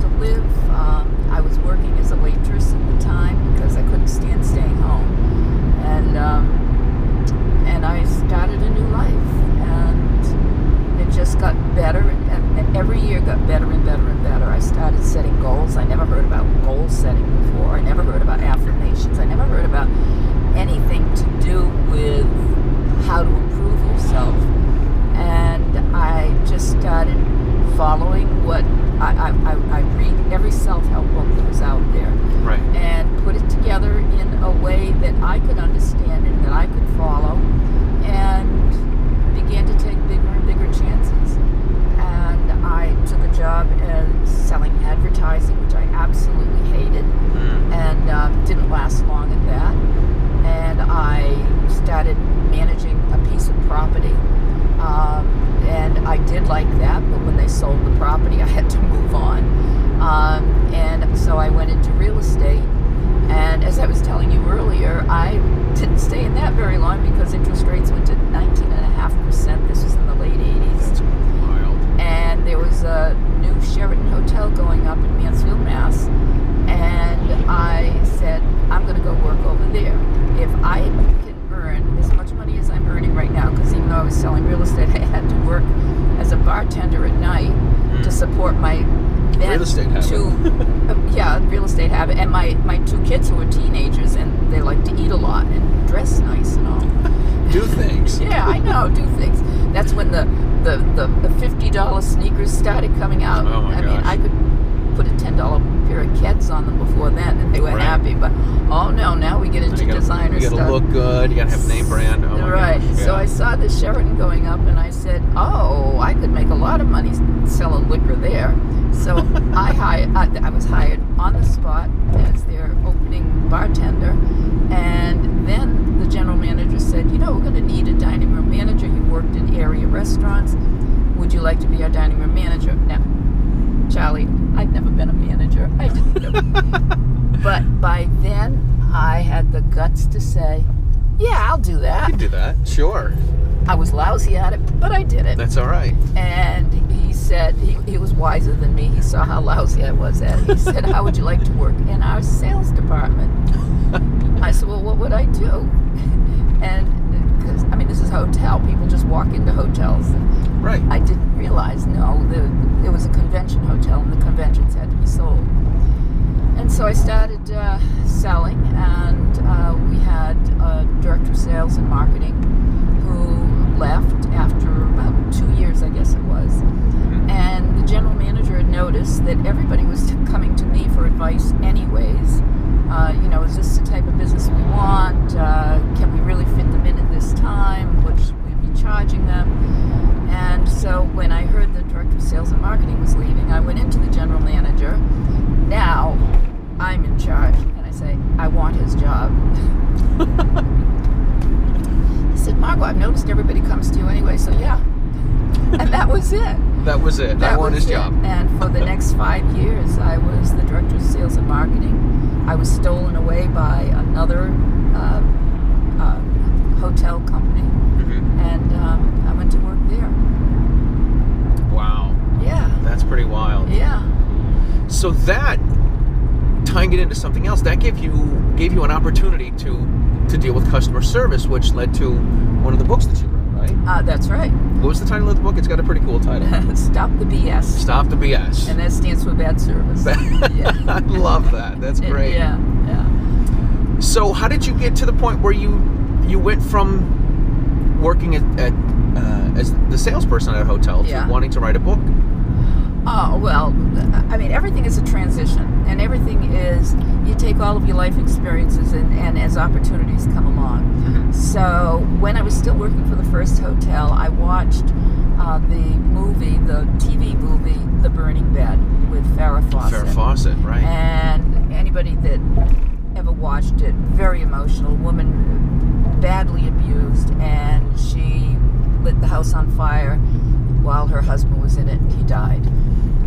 to live. I was working as a waitress at the time because I couldn't stand staying home, and I started a new life, and it just got better, and every year got better and better and better. I started setting goals. I never heard about goal setting before. I never heard about affirmations. I never heard about anything to do with how to improve yourself. And I just started following what I read every self-help book that was out there, Right. and put it together in a way that I could understand and that I could follow, and began to take bigger and bigger chances. And I took a job as selling advertising, which I absolutely hated, and didn't last long at that. And I started managing a piece of property. And I did like that, but when they sold the property, I had to move on. And so I went into real estate. And as I was telling you earlier, I didn't stay in that very long because interest rates went to 19.5%. This was in the late 80s. That's wild. And there was a new Sheraton hotel going up in Mansfield, Mass. And I said, I'm going to go work over there. If I can earn as much money as I'm earning right now, because even though I was selling real estate, I had to work as a bartender at night to support my Real estate habit. real estate habit, and my two kids who were teenagers, and they like to eat a lot and dress nice and all. Do things. Yeah, I know, do things. That's when the $50 sneakers started coming out. Oh my I mean, gosh. I could put a $10 pair of Keds on them before then, and they were Right. happy. But oh no, now we get into designer You stuff. gotta look good. You gotta have name brand. Oh my Right. gosh. So Yeah. I saw the Sheraton going up, and I said, "Oh, I could make a lot of money selling liquor there." So I was hired on the spot as their opening bartender, and then the general manager said, "You know, we're going to need a dining room manager. You worked in area restaurants. Would you like to be our dining room manager?" Now, Charlie, I'd never been a manager. I didn't know. But by then, I had the guts to say, "Yeah, I'll do You that." can do that. Sure. I was lousy at it, but I did it. That's all right. And he said, he was wiser than me. He saw how lousy I was at it. He said, "How would you like to work in our sales department?" I said, "Well, what would I do?" And because, I mean, this is a hotel. People just walk into hotels. And Right. I didn't realize, no, it was a convention hotel, and the conventions had to be sold. And so I started selling, and we had a director of sales and marketing who left after about 2 years, I guess it was. And the general manager had noticed that everybody was coming to me for advice anyways. You know, is this the type of business we want? Can we really fit them in at this time? What should we be charging them? And so when I heard the director of sales and marketing was leaving, I went into the general manager. Now I'm in charge. And I say, "I want his job." He said, "Margo, I've noticed everybody comes to you anyway, so yeah." And that was it. That was it. I want his job. And for the next 5 years, I was the director of sales and marketing. I was stolen away by another hotel company, and I went to work there. Wow. Yeah. That's pretty wild. Yeah. So that, tying it into something else, that gave you an opportunity to deal with customer service, which led to one of the books that you wrote, right? That's right. What was the title of the book? It's got a pretty cool title. Stop the BS. Stop the BS. And that stands for bad service. Yeah. I love that. That's great. Yeah. So how did you get to the point where you went from working as the salesperson at a hotel to wanting to write a book? Oh, well, I mean, everything is a transition, and everything is, you take all of your life experiences and as opportunities come along. So when I was still working for the first hotel, I watched the TV movie, The Burning Bed, with Farrah Fawcett. Farrah Fawcett, right. And anybody that ever watched it, very emotional, woman badly abused, and she lit the house on fire while her husband was in it, and he died.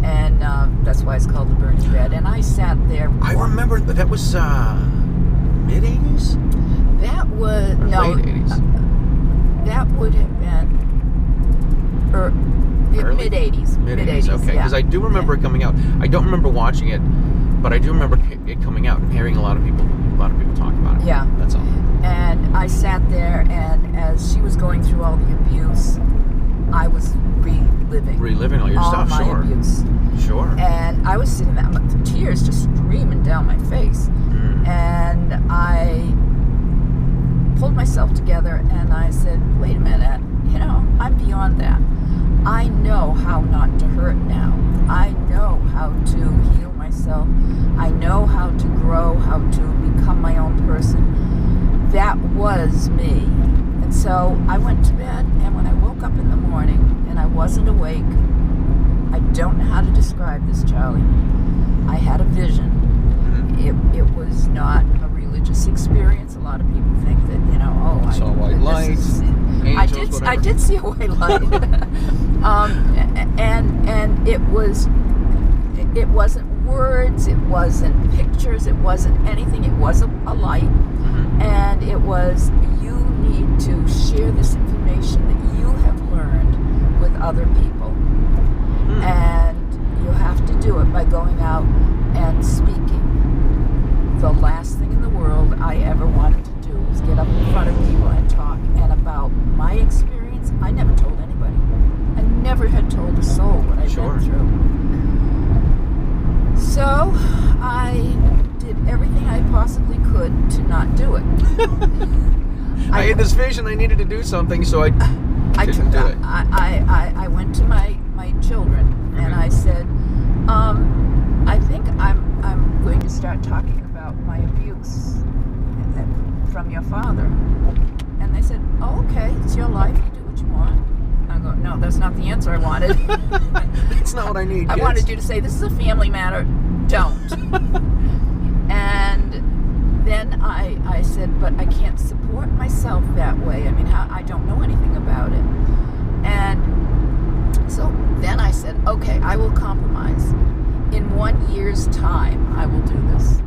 And that's why it's called The Burning Bed. And I sat there. I remember that was mid-'80s? That was, or no. late 80s? That would have been Mid 80s. Mid 80s. Okay, because yeah. I do remember it coming out. I don't remember watching it, but I do remember it coming out and hearing a lot of people talk about it. Yeah. That's all. And I sat there, and as she was going through all the abuse, I was reliving all your stuff. my Sure. abuse. Sure. And I was sitting there, tears just streaming down my face. And I pulled myself together and I said, wait a minute, I'm beyond that. I know how not to hurt now. I know how to heal myself. I know how to grow, how to become my own person. That was me. And so I went to bed, and when I woke up in the morning and I wasn't awake, I don't know how to describe this, Charlie. I had a vision. It was not a religious experience. A lot of people think that, I saw white lights. I did see a white light. and it wasn't words, it wasn't pictures, it wasn't anything. It was a light. And it was, you need to share this information that you have learned with other people. And you have to do it by going out and speaking. The last thing in the world I ever wanted to do was get up in front of people and talk. And about my experience, I never told anybody. I never had told a soul what I'd been through. So I did everything I possibly could to not do it. I had this vision I needed to do something, so I didn't do it. I went to my children and I said, I think I'm going to start talking about my abuse from your father. And they said, oh, okay, it's your life, you do what you want. I go, no, that's not the answer I wanted. That's not what I need, I wanted you to say, this is a family matter, don't. And then I said, but I can't support myself that way. I mean, I don't know anything about it. And so then I said, okay, I will compromise. In 1 year's time, I will do this.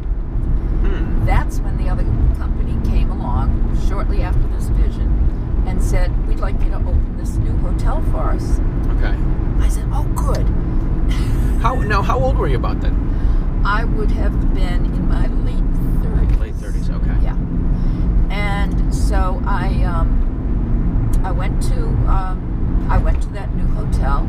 That's when the other company came along, shortly after this vision, and said, we'd like you to open this new hotel for us. Okay. I said, oh, good. How old were you about then? I would have been in my late 30s. Late 30s, okay. Yeah. And so I went to that new hotel.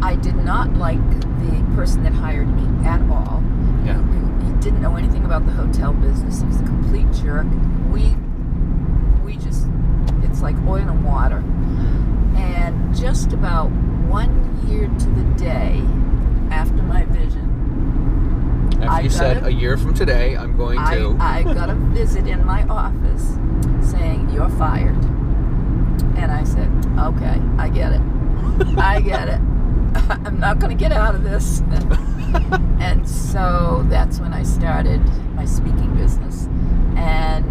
I did not like the person that hired me at all. Yeah. He didn't know anything about the hotel business. He was a complete jerk. We just, it's like oil and water. And just about 1 year to the day after my vision, after you said a year from today, I'm going to. I got a visit in my office saying, you're fired. And I said, okay, I get it. I get it. I'm not going to get out of this. And so that's when I started my speaking business. And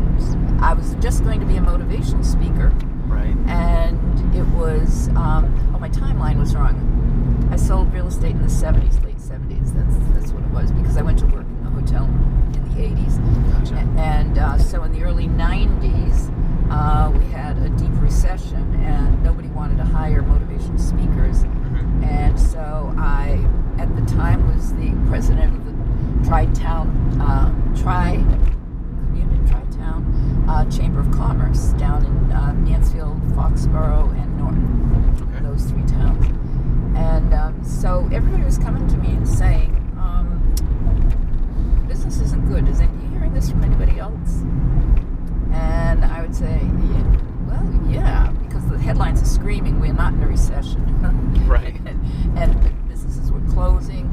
I was just going to be a motivational speaker. Right. And it was, my timeline was wrong. I sold real estate in the 70s, late 70s. That's what it was, because I went to work in the hotel in the 80s. Gotcha. And so in the early 90s, we had a deep recession, and nobody wanted to hire motivational speakers. And so I, at the time, was the president of the Tri-Town Chamber of Commerce down in Mansfield, Foxborough, and Norton. Okay. Those three towns. And so everybody was coming to me and saying, business isn't good. Are you hearing this from anybody else? And I would say, yeah, because the headlines are screaming, we're not in a recession. Right. and businesses were closing.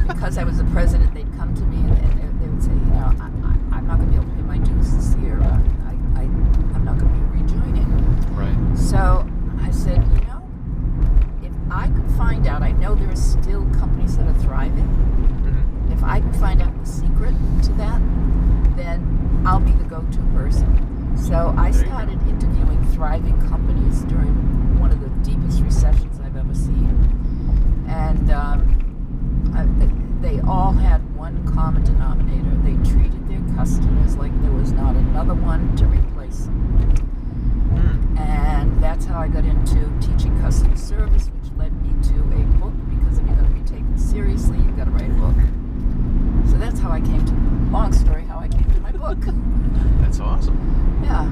Because I was the president, they'd come to me and they would say, I'm not going to be able to pay my dues this year. I'm not going to be rejoining. Right. So I said, if I could find out, I know there are still companies that are thriving. If I can find out the secret to that, then I'll be the go-to person. So I started interviewing thriving companies during one of the deepest recessions I've ever seen. And they all had one common denominator. They treated their customers like there was not another one to replace them. And that's how I got into teaching customer service, which led me to long story how I came to my book. That's awesome. Yeah.